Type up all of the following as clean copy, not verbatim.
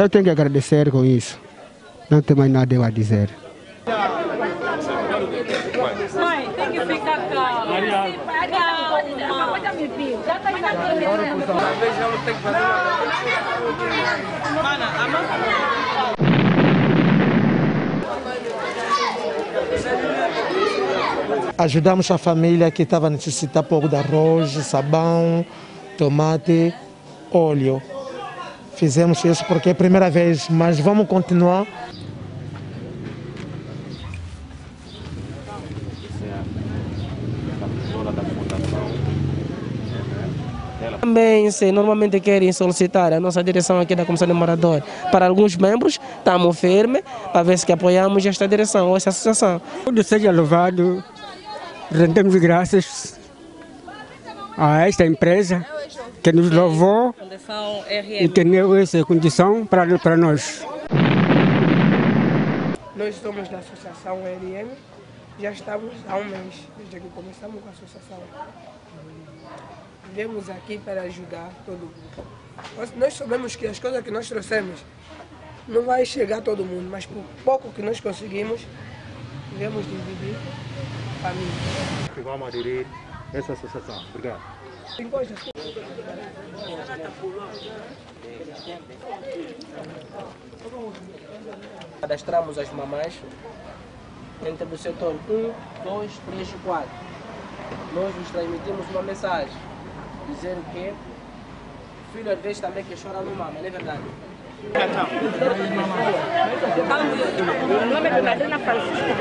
Eu tenho que agradecer com isso. Não tem mais nada a dizer. Mãe, tem que ficar calma. Ajudamos a família que estava necessitando pouco de arroz, sabão, tomate, óleo. Fizemos isso porque é a primeira vez, mas vamos continuar. Também, se normalmente querem solicitar a nossa direção aqui da Comissão de Moradores para alguns membros, estamos firmes para ver se apoiamos esta direção ou essa associação. Tudo seja louvado, rendemos graças a esta empresa que nos louvou e que deu essa condição para nós. Nós somos da Associação RM, já estamos há um mês, desde que começamos com a associação. Viemos aqui para ajudar todo mundo. Nós sabemos que as coisas que nós trouxemos não vai chegar a todo mundo, mas por pouco que nós conseguimos, viemos dividir a família. Que vamos aderir a essa associação. Obrigado. Cadastramos as mamães entre o setor 1, 2, 3 e 4. Nós nos transmitimos uma mensagem, dizer que o filho às vezes também que chora no mama, não é verdade? O nome é Catarina Francisco.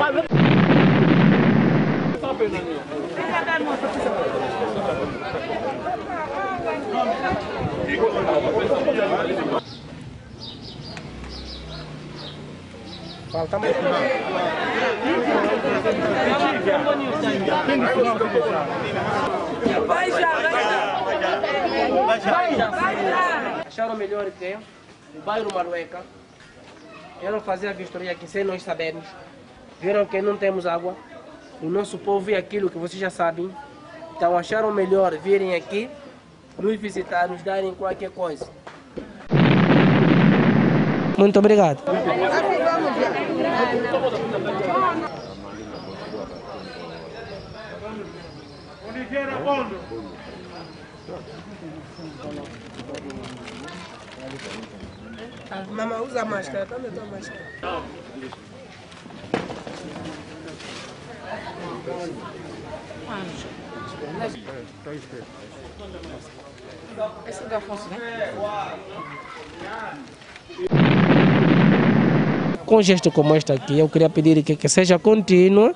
Falta muito. Acharam melhor que o bairro Marueca vieram fazer a vistoria aqui sem nós sabermos. Viram que não temos água. O nosso povo é aquilo que vocês já sabem. Então acharam melhor virem aqui, nos visitar, nos darem qualquer coisa. Muito obrigado. Mamãe, usa máscara, também toma máscara. Esse é da Afonso, né? Com um gesto como este aqui, eu queria pedir que seja contínuo,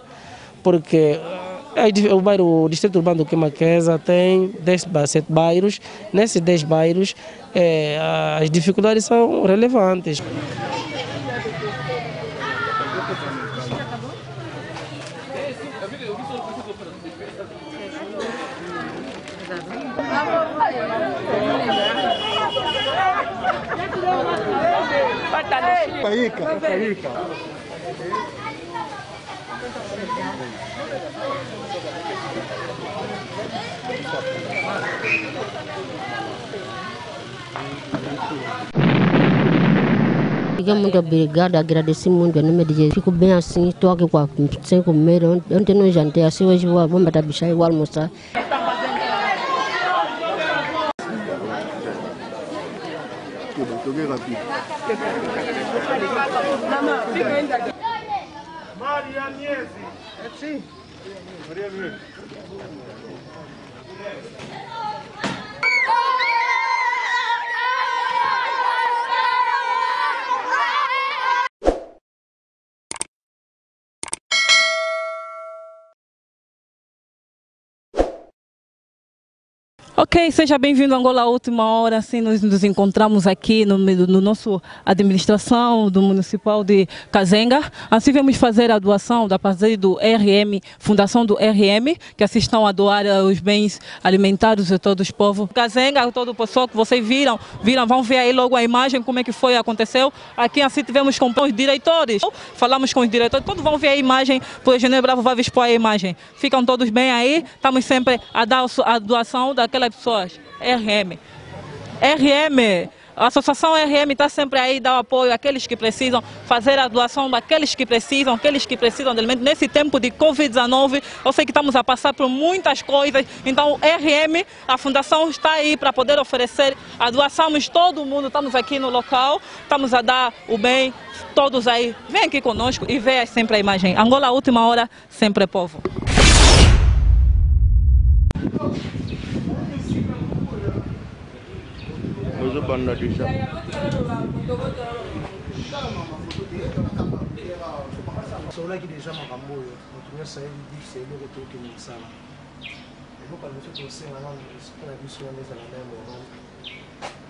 porque o Distrito Urbano do Queimaqueza tem 10 a 7 bairros. Nesses 10 bairros, as dificuldades são relevantes. Paíca. Muito obrigada, agradeci muito em nome de Jesus. Fico bem assim, estou aqui sem comer. Ontem não jantei, assim hoje vou botar bicha e vou almoçar. Maria Niese. Sim. Maria Niese. Ok, seja bem-vindo a Angola à Última Hora. Assim, nós nos encontramos aqui no nosso administração do municipal de Kazenga. Assim, vamos fazer a doação da parceria do RM, Fundação do RM, que assim estão a doar os bens alimentares de todos os povos. Kazenga, todo o pessoal que vocês viram, vão ver aí logo a imagem, como é que foi, aconteceu. Aqui assim tivemos com os diretores, falamos com os diretores, todos vão ver a imagem, pois o Engenheiro Bravo vai expor a imagem. Ficam todos bem aí, estamos sempre a dar a doação daquelas pessoas. RM, A Associação RM está sempre aí, dá o apoio àqueles que precisam, fazer a doação daqueles que precisam de alimento. Nesse tempo de Covid-19, eu sei que estamos a passar por muitas coisas, então o RM, a Fundação está aí para poder oferecer a doação, todo mundo, estamos aqui no local, estamos a dar o bem, todos aí, vem aqui conosco e veja sempre a imagem. Angola, última hora, sempre povo. solaki deja makambo oyo moto nyonso ayebi difse eloko tokende kosala eloko mosu tosenga nano esiko na biso wana ezala na moral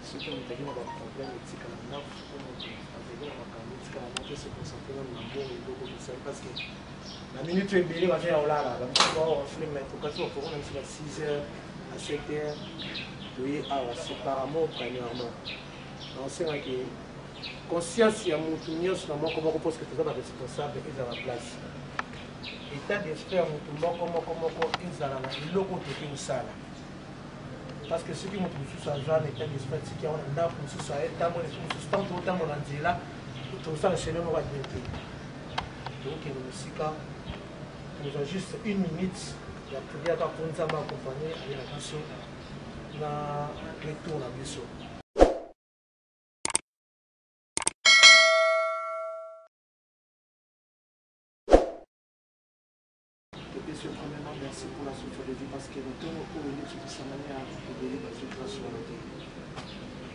soki moto aki na baproblème etikala ndako soki moto azeli na makambo etikala na te se concentre nano na mbongo eloko tosali parce que na minute ebele baza ya kolala babiso bafilme tokati bafoko na biso ba 6 heures à 7 heures toye awa séparément premièrement naosengaki conscience ya mutu nyonso na moko moko parce que toza baresponsable ezala na place état d'esprit ya mutu moko ezala na eloko toke kosala parce que soki mutu mosusu aza na état d'esprit atiki yango na ndako mosusu ayetambola esiko mosusu ntango totambola nzela tozosala chene moko adien te tokokende mosika tozwa juste 1 minute ya priere po nzambe akompagne aye na biso na retour na biso. Premièrement, merci pour la souffle de vie parce que nous sommes au milieu de cette manière de donner la souffrance sur la terre.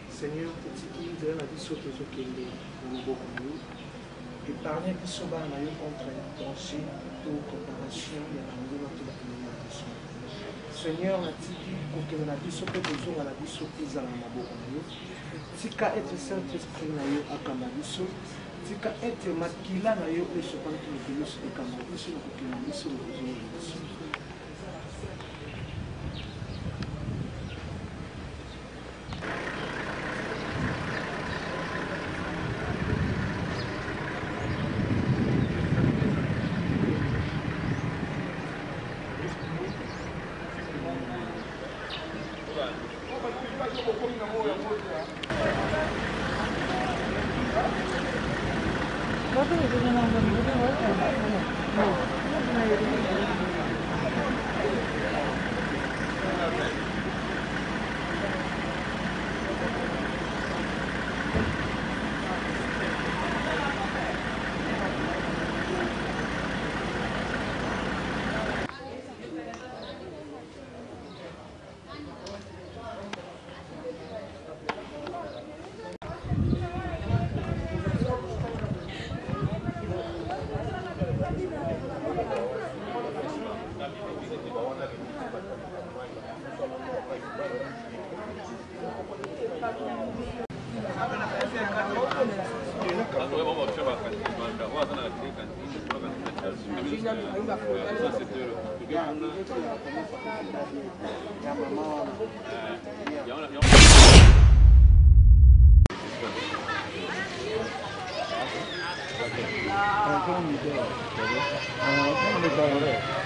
Seigneur, petit qui de la vie sur tes eaux qui est dans le bon milieu, épargnez qui sont dans la contre un danger ou préparation et la vie de la communication. Seigneur, la tiki, pour que la vie soit besoin à la vie sur tes dans le bon milieu, tika être Saint-Esprit na yo akamabiso. Tika ete makila na yo esopana kilokilosi ekamba biso na kokila biso na kozonga biso.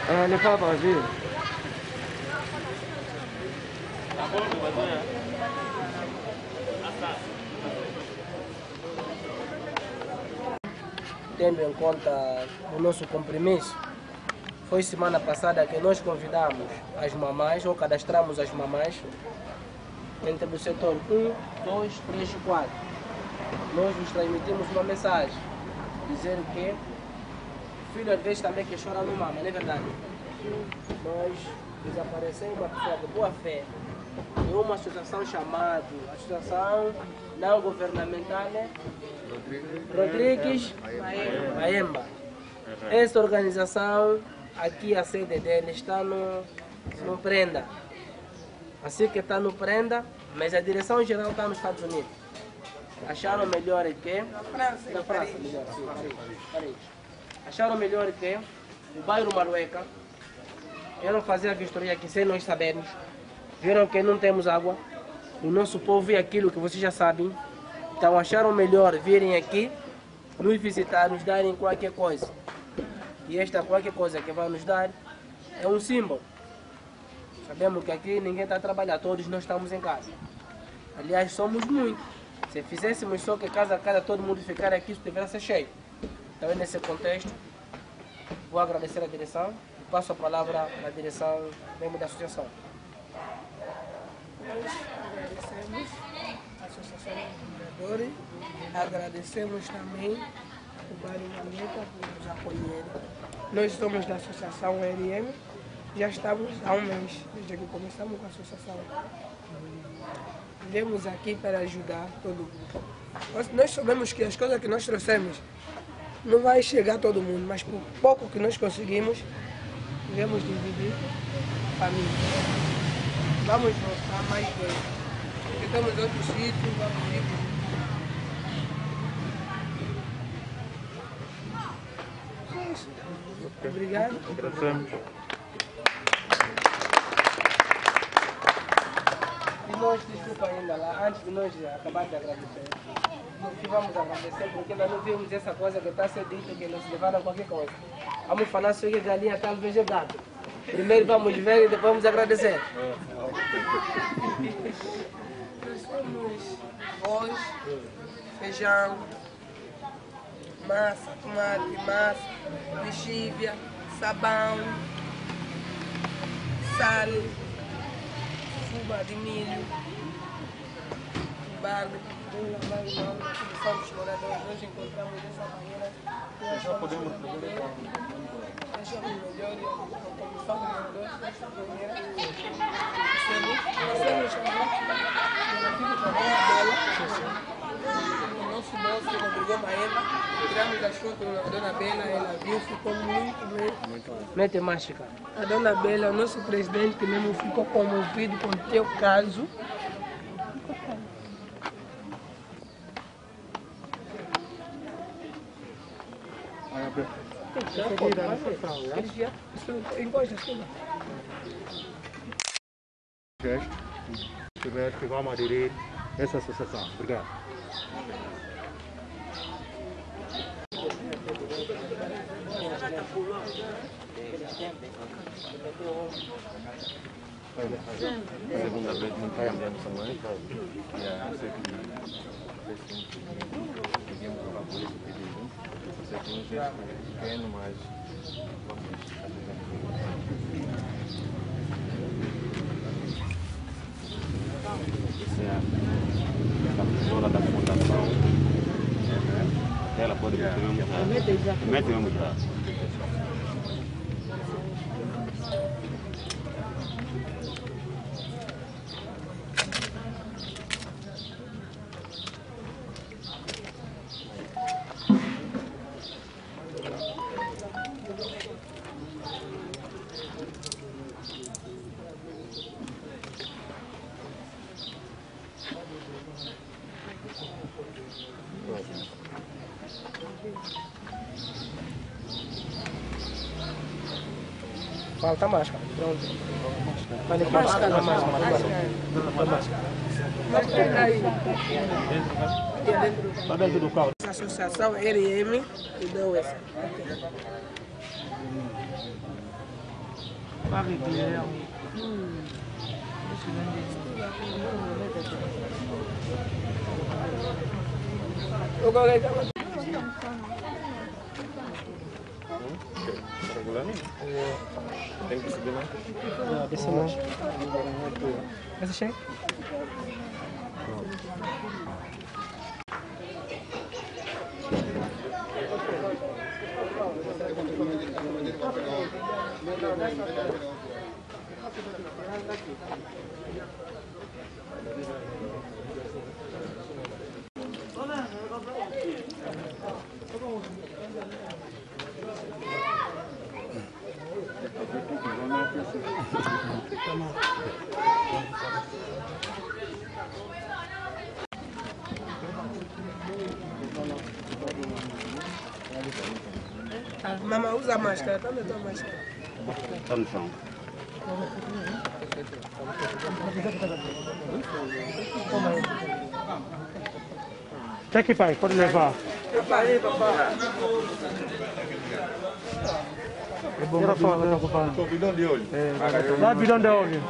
Elle n'est pas basée. Tendo em conta o nosso compromisso, foi semana passada que nós convidamos as mamães, ou cadastramos as mamães, entre o setor 1, 2, 3 e 4. Nós nos transmitimos uma mensagem, dizendo que o filho às vezes também que chora no mama, não é verdade? Nós desaparecemos uma pessoa de boa fé em uma associação chamada Associação Não Governamental Rodrigues Maemba. Esta organização, aqui a sede dele está no Prenda. Assim que está no Prenda, mas a direção geral está nos Estados Unidos. Acharam melhor que... Na França, melhor, sim, Paris. Acharam melhor que o bairro Marueca, eles fazer a vistoria aqui sem nós sabermos. Viram que não temos água. O nosso povo é aquilo que vocês já sabem. Então acharam melhor virem aqui, nos visitar, nos darem qualquer coisa. E esta qualquer coisa que vai nos dar é um símbolo. Sabemos que aqui ninguém está a trabalhar, todos nós estamos em casa. Aliás, somos muitos. Se fizéssemos só que casa a casa todo mundo ficar aqui, isso deveria ser cheio. Então, nesse contexto, vou agradecer a direção e passo a palavra à direção mesmo da associação. Nós agradecemos a Associação dos Moradores, agradecemos também o Bairro Mameta por nos acolher. Nós somos da Associação RM, já estamos há um mês, desde que começamos com a associação. Viemos aqui para ajudar todo mundo. Nós sabemos que as coisas que nós trouxemos não vai chegar a todo mundo, mas por pouco que nós conseguimos, viemos dividir a família. Vamos voltar mais vezes, porque temos outros sítios, vamos ir. É isso. Obrigado. Agradecemos. E nós, desculpa ainda lá, antes de nós acabar de agradecer, nós que vamos agradecer porque ainda não vimos essa coisa que está a ser dita, que nos levaram a qualquer coisa. Vamos falar se é galinha, talvez é gato. Primeiro vamos ver e depois vamos agradecer. Nós somos arroz, feijão, massa, tomate, massa, lexívia, sabão, sal, fubá de milho, barro, lavar as mãos, são dos moradores. Nós encontramos dessa maneira. Já podemos fazer. Achamos melhor e a comissão de moradores desta maneira. Nós o nosso moço obrigou a ela, tiramos as fotos da Dona Bela, ela viu, ficou muito bem. Mete mágica. A Dona Bela, o nosso presidente mesmo, ficou comovido com o teu caso. Encosta, escuta. Gesto. Primeiro que vamos aderir a essa associação. Obrigado. Segunda vez não entendemos também. Eu sei que pedimos para a polícia pedir. Eu sei que um gesto pequeno, mas a pessoa da fundação, ela pode meter mesmo já. Falta máscara. Pronto. Falei máscara. Máscara aí. Está dentro do carro. A Associação RM que deu essa. Tem que subir lá. Desce mais. Essa chega? Mamãe usa máscara, também toma máscara. Está no chão. O que é que faz? Pode levar. É bom. Tira foto. Bidão de óleo. Dá bidão de óleo.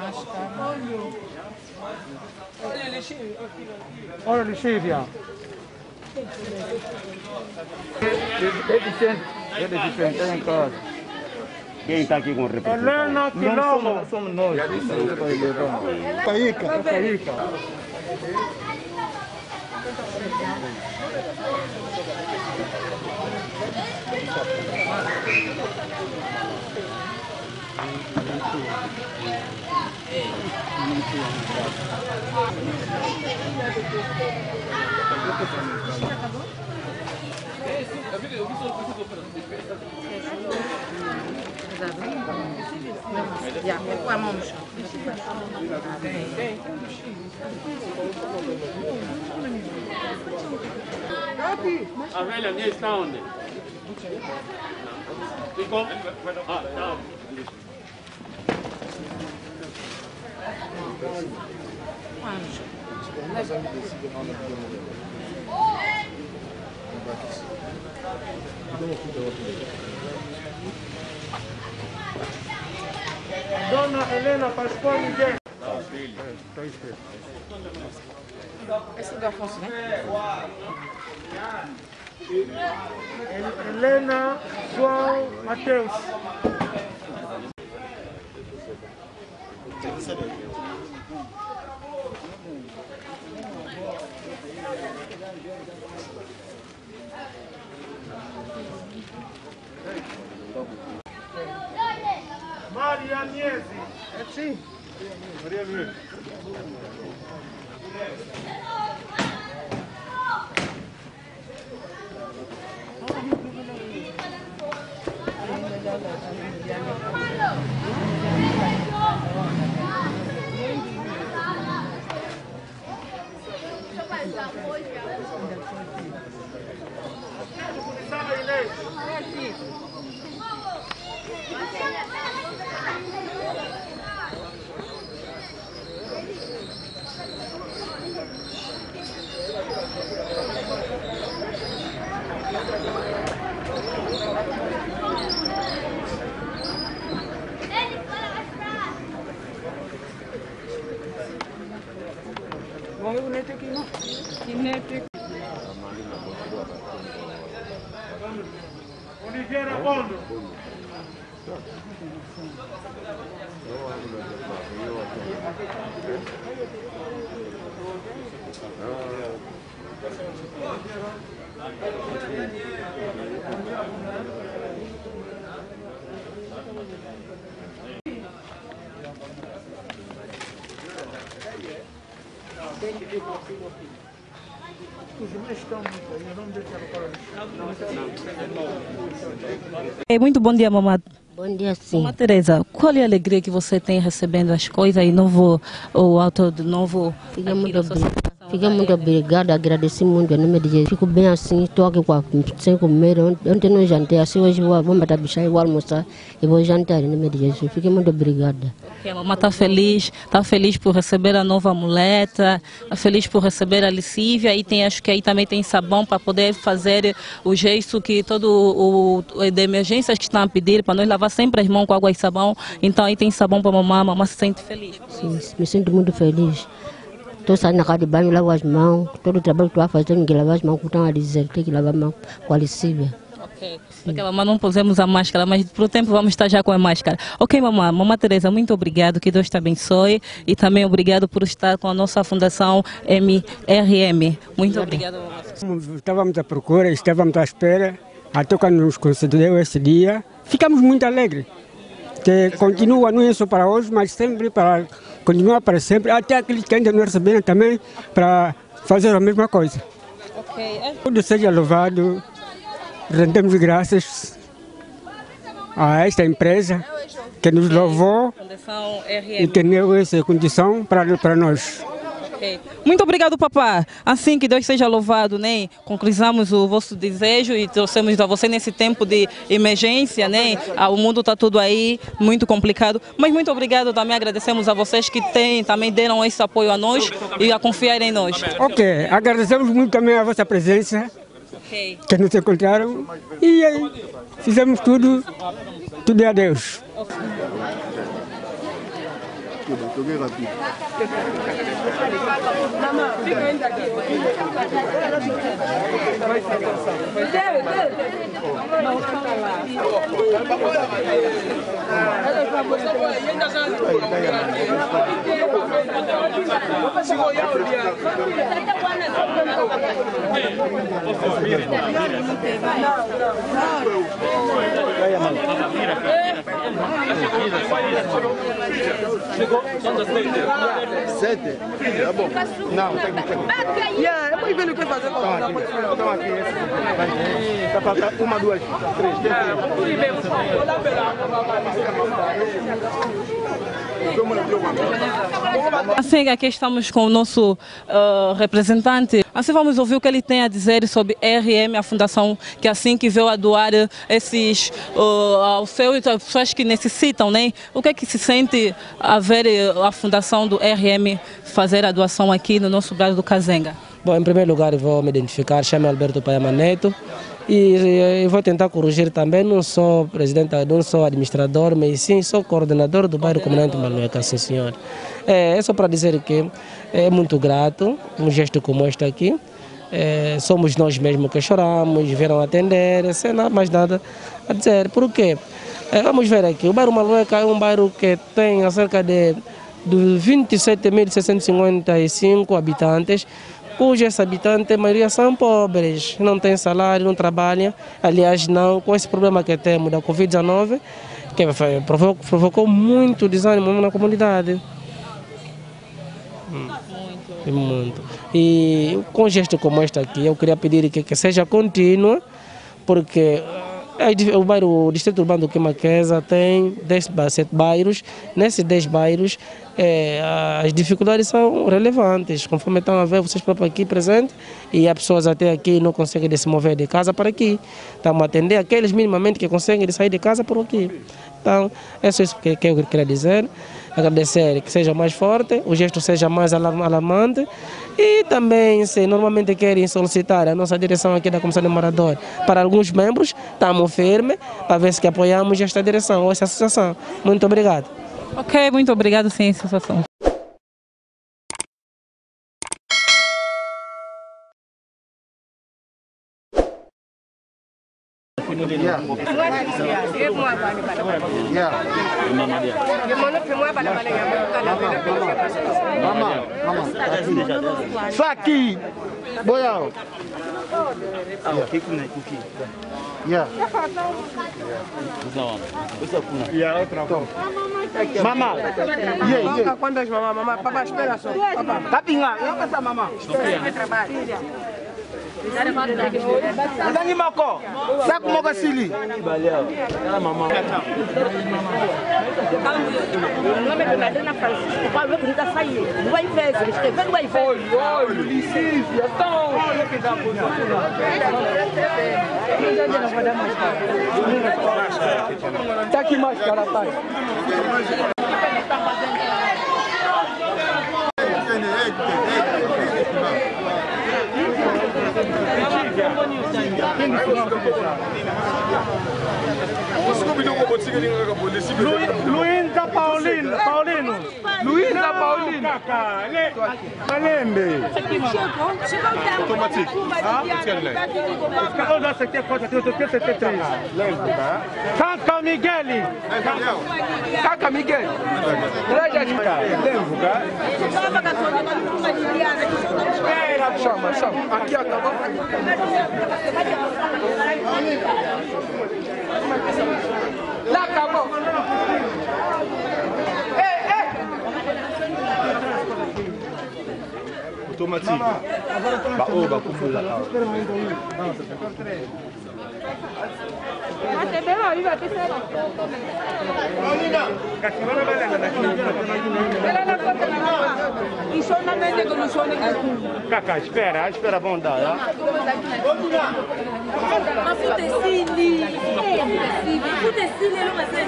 Olha, lixívia. É deficiente, é em casa. Quem está aqui com o representante? Helena Quilombo. Somos nós. Paíca. Já, com a mão no chão. A velha minha está onde? Ficou? Ah, tá. Dona Helena Pascoal Miguel. Esse é do Afonso, né? Helena João Mateus. Maria Niese. É sim. Maria Niese. Oliveira Bondo. Muito bom dia, mamãe. Bom dia, sim. Mamãe Teresa, qual é a alegria que você tem recebendo as coisas e o autor do novo... Fiquei muito obrigada, agradeci muito em nome de Jesus. Fico bem assim, estou aqui sem comer. Ontem não jantei, assim hoje vou matar bicha e vou almoçar e vou jantar em nome de Jesus. Fiquei muito obrigada. A mamãe está feliz por receber a nova muleta, está feliz por receber a lixívia e acho que aí também tem sabão para poder fazer o gesto que todo o de emergências que estão a pedir, para nós lavar sempre as mãos com água e sabão. Então aí tem sabão para a mamãe se sente feliz. Sim, me sinto muito feliz. Estou saindo na casa de banho, lavo as mãos. Todo o trabalho que estou a fazer, tenho que lavar as mãos, estão a dizer, tem que lavar as mãos com a lixívia. Ok, porque a mamãe não pusemos a máscara, mas por tempo vamos estar já com a máscara. Ok, mamãe Teresa, muito obrigado, que Deus te abençoe e também obrigado por estar com a nossa Fundação MRM. Muito obrigado, mamãe. Estávamos à procura, estávamos à espera, até quando nos concedeu esse dia, ficamos muito alegres. Que continua, não é só para hoje, mas sempre para continuar para sempre, até aqueles que ainda não receberam também, para fazer a mesma coisa. Okay. Tudo seja louvado, rendemos graças a esta empresa que nos louvou e que deu essa condição para nós. Okay. Muito obrigado, papá. Assim que Deus seja louvado, né? Concluímos o vosso desejo e trouxemos a você nesse tempo de emergência, né? O mundo está tudo aí, muito complicado. Mas muito obrigado, também agradecemos a vocês que também deram esse apoio a nós e a confiar em nós. Ok, agradecemos muito também a vossa presença, que nos encontraram e aí fizemos tudo é a Deus. Toquei rápido. Fica ainda aqui. Sete? Tá bom. Não, tem que ter. Depois vendo o que fazer com Estão aqui. Está faltando uma, duas, três. Assim, aqui estamos com o nosso representante. Assim, vamos ouvir o que ele tem a dizer sobre RM, a fundação que assim que veio a doar esses aos seus pessoas que necessitam, né? O que é que se sente a ver a fundação do RM fazer a doação aqui no nosso bairro do Kazenga? Bom, em primeiro lugar, vou me identificar, chamo Alberto Paiama Neto. E vou tentar corrigir também, não sou presidente, não sou administrador, mas sim sou coordenador do bairro Comunante Manueca, sim senhor. É só para dizer que é muito grato um gesto como este aqui. Somos nós mesmos que choramos, vieram atender, sem mais nada a dizer. Por quê? Vamos ver aqui, o bairro Manueca é um bairro que tem cerca de 27.655 habitantes, cujos habitantes, a maioria são pobres, não têm salário, não trabalham. Aliás, não, com esse problema que temos da Covid-19, que provocou muito desânimo na comunidade. Muito. E com um gesto como este aqui, eu queria pedir que seja contínuo, porque o distrito urbano do Queimaqueza tem 7 bairros. Nesses 10 bairros, as dificuldades são relevantes, conforme estão a ver vocês próprios aqui presentes, e há pessoas até aqui não conseguem se mover de casa para aqui. Estamos a atender aqueles minimamente que conseguem sair de casa por aqui. Então, é só isso que eu queria dizer. Agradecer que seja mais forte, o gesto seja mais alarmante, e também, se normalmente querem solicitar a nossa direção aqui da Comissão de Moradores para alguns membros, estamos firmes para ver se apoiamos esta direção ou essa associação. Muito obrigado. Ok, muito obrigado, sim, associação. Saki, boyao. Mama. Quantas mamãe? Papai, espera só. Capinha, eu essa mamãe. Ndani mako. Saco moga sili. Ela mamãe. Nome do Madonna Francisco, Paulo que está saindo. Vai ver, escrevendo vai ver. Oi, licença, então. Olha que dá por tá aqui mais cara, pai. Luísa Paulino. Luísa Paulino. Malembe. Automatique. Kaka Miguel. Kaka Miguel. Chama. Aqui acabou. Lá acabou. Automatique. Baoba, kupula. Cacá, espera, vamos dar. Mas o Tecile, o Tecile não vai ser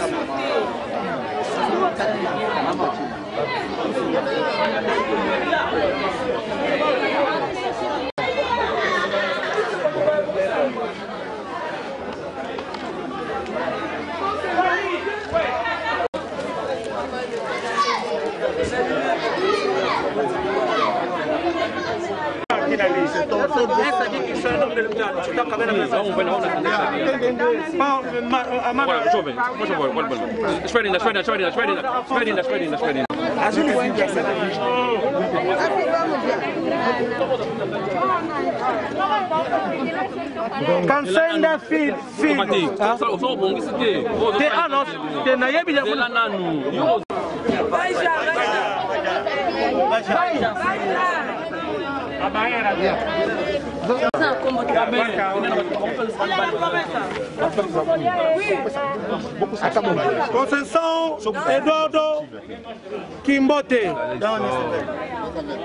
Essa aqui que isso é o nome do deputado. Está acabando a pensar. Jovem, por favor, espere. Cansei da filho. Só bom isso aqui. Ah, não. Tem na Yebia. Vai já. A barreira. Conceição Eduardo Kimbote.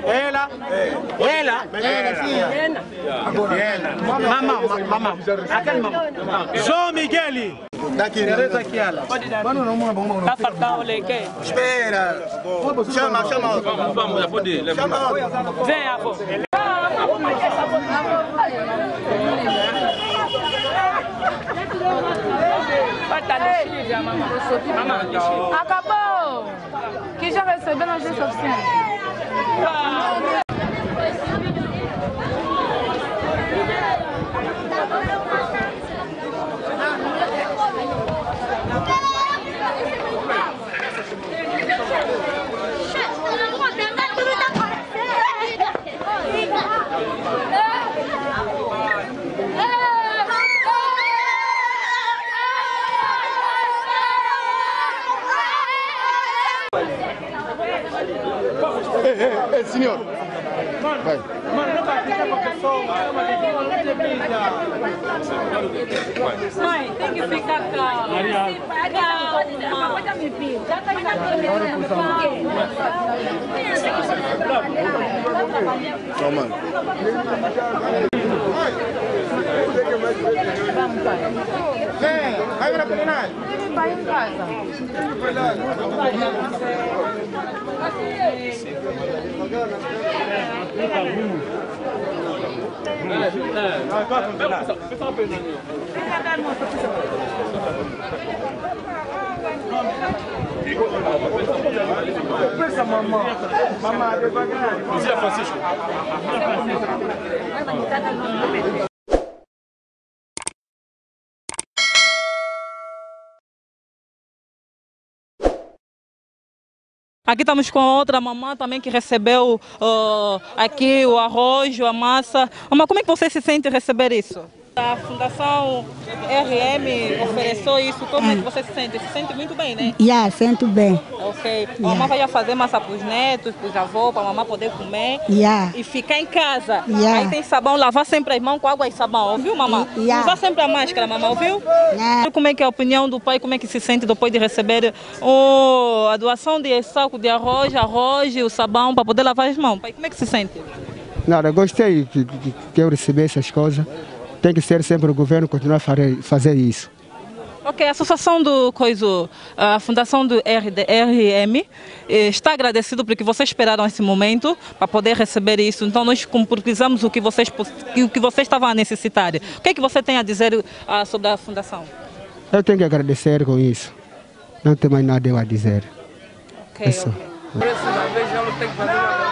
Ela. Mamãe. Aquele mamãe. João Miguel. Daqui, ela. Tá faltando o leque. Espera. Chama. Vamos, pode. Vem, avô. Acabou! Que já recebeu na agência oficial. Senhor. Vai. Mãe, tem que ficar calma. Calma. Vai para pequena. Vai em casa. Pensa, mamãe. Mamãe, devagar. Zé Francisco. Aqui estamos com outra mamã também que recebeu aqui o arroz, a massa. Mas como é que você se sente receber isso? A Fundação RM ofereceu isso. Como é que você se sente? Se sente muito bem, né? Sinto bem. Ok. A mamãe vai fazer massa para os netos, para os avós, para a mamãe poder comer e ficar em casa. Aí tem sabão, lavar sempre as mãos com água e sabão, ouviu, mamãe? Usar sempre a máscara, mamãe, ouviu? Como é que é a opinião do pai, como é que se sente depois de receber a doação de saco de arroz e o sabão para poder lavar as mãos? Pai, como é que se sente? Nada, gostei que eu recebi essas coisas. Tem que ser sempre o governo continuar a fazer isso. Ok, a associação a fundação do RM está agradecido porque vocês esperaram esse momento para poder receber isso. Então nós concretizamos o que vocês estavam a necessitar. O que é que você tem a dizer sobre a fundação? Eu tenho que agradecer com isso. Não tem mais nada a dizer. Ok, é só. Próxima vez já não tem que fazer nada.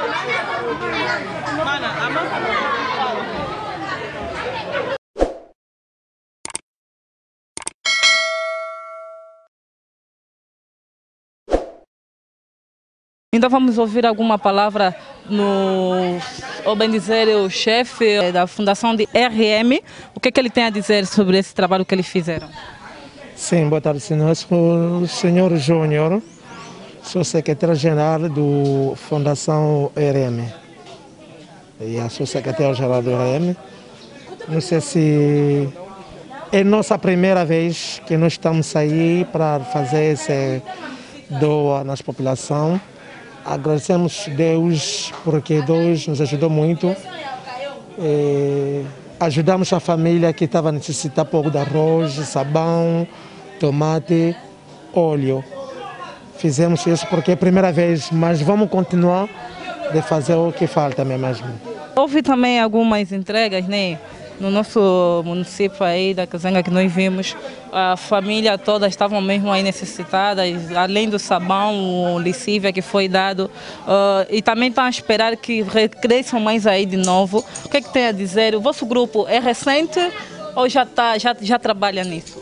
Então vamos ouvir alguma palavra ou bem dizer, o chefe da Fundação de RM, o que ele tem a dizer sobre esse trabalho que eles fizeram. Sim, boa tarde, senhor. O senhor Júnior, sou secretário-geral da Fundação RM. Eu sou secretário-geral do RM. Não sei se é nossa primeira vez que nós estamos aí para fazer esse doa nas populações. Agradecemos a Deus porque Deus nos ajudou muito. Ajudamos a família que estava necessitando pouco de arroz, sabão, tomate, óleo. Fizemos isso porque é a primeira vez, mas vamos continuar de fazer o que falta mesmo. Houve também algumas entregas, né? no nosso município aí da Kazenga que nós vimos, a família toda estavam mesmo aí necessitadas, além do sabão, o lixívia que foi dado, e também estão a esperar que cresçam mais aí de novo. O que é que tem a dizer? O vosso grupo é recente ou já trabalha nisso?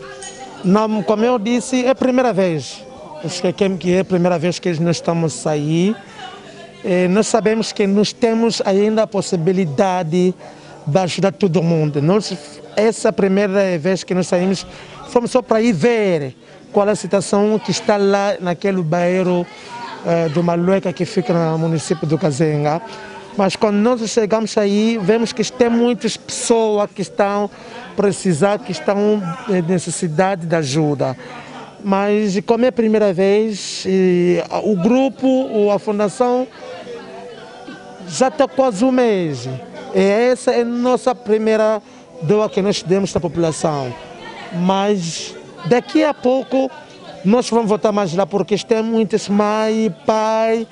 Não, como eu disse, é a primeira vez. Acho que é a primeira vez que nós estamos a sair. Nós sabemos que nós temos ainda a possibilidade de ajudar todo mundo. Essa primeira vez que nós saímos, fomos só para ir ver qual é a situação que está lá naquele bairro do Malueca que fica no município do Kazenga. Mas quando nós chegamos aí, vemos que tem muitas pessoas que estão precisando, que estão em necessidade de ajuda. Mas como é a primeira vez, o grupo, a fundação, já está quase um mês. E essa é a nossa primeira doa que nós demos à população. Mas daqui a pouco nós vamos voltar mais lá, porque tem muitas mães, pai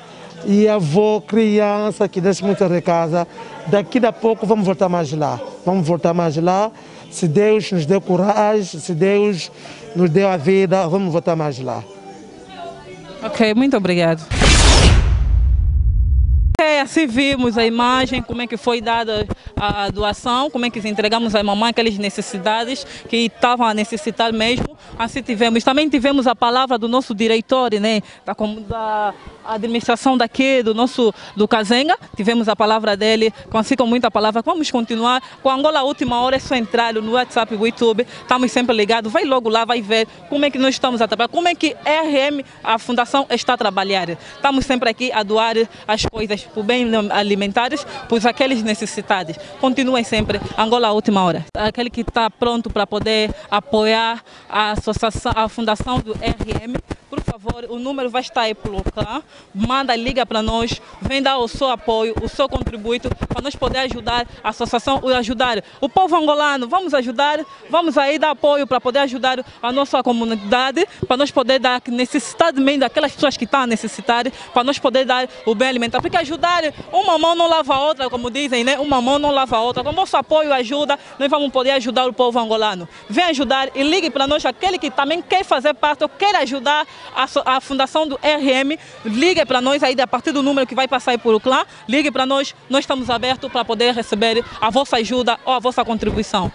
e avô, criança que deixam muito em casa. Daqui a pouco vamos voltar mais lá. Vamos voltar mais lá. Se Deus nos deu coragem, se Deus nos deu a vida, vamos voltar mais lá. Ok, muito obrigado. Assim vimos a imagem, como é que foi dada a doação, como é que entregamos à mamãe aquelas necessidades que estavam a necessitar mesmo. Assim também tivemos a palavra do nosso diretor, né, da administração daqui, do Kazenga, tivemos a palavra dele, assim com muita palavra. Vamos continuar com a Angola Última Hora, é só entrar no WhatsApp, no YouTube, estamos sempre ligados, vai logo lá, vai ver como é que nós estamos a trabalhar, como é que a RM, a Fundação, está a trabalhar. Estamos sempre aqui a doar as coisas por bem alimentares, por aqueles necessitados. Continuem sempre, Angola Última Hora. Aquele que está pronto para poder apoiar a associação, a Fundação do RM, por favor, o número vai estar aí pelo clã, manda, liga para nós, vem dar o seu apoio, o seu contributo, para nós poder ajudar a associação, ajudar o povo angolano. Vamos ajudar, vamos aí dar apoio para poder ajudar a nossa comunidade, para nós poder dar necessidade também daquelas pessoas que estão a necessitar, para nós poder dar o bem alimentar, porque ajudar, uma mão não lava a outra, como dizem, né? Uma mão não lava a outra. Com o nosso apoio e ajuda, nós vamos poder ajudar o povo angolano. Vem ajudar e ligue para nós, aquele que também quer fazer parte ou quer ajudar a Fundação do RM, ligue para nós aí a partir do número que vai passar aí por o clã, ligue para nós, nós estamos abertos para poder receber a vossa ajuda ou a vossa contribuição.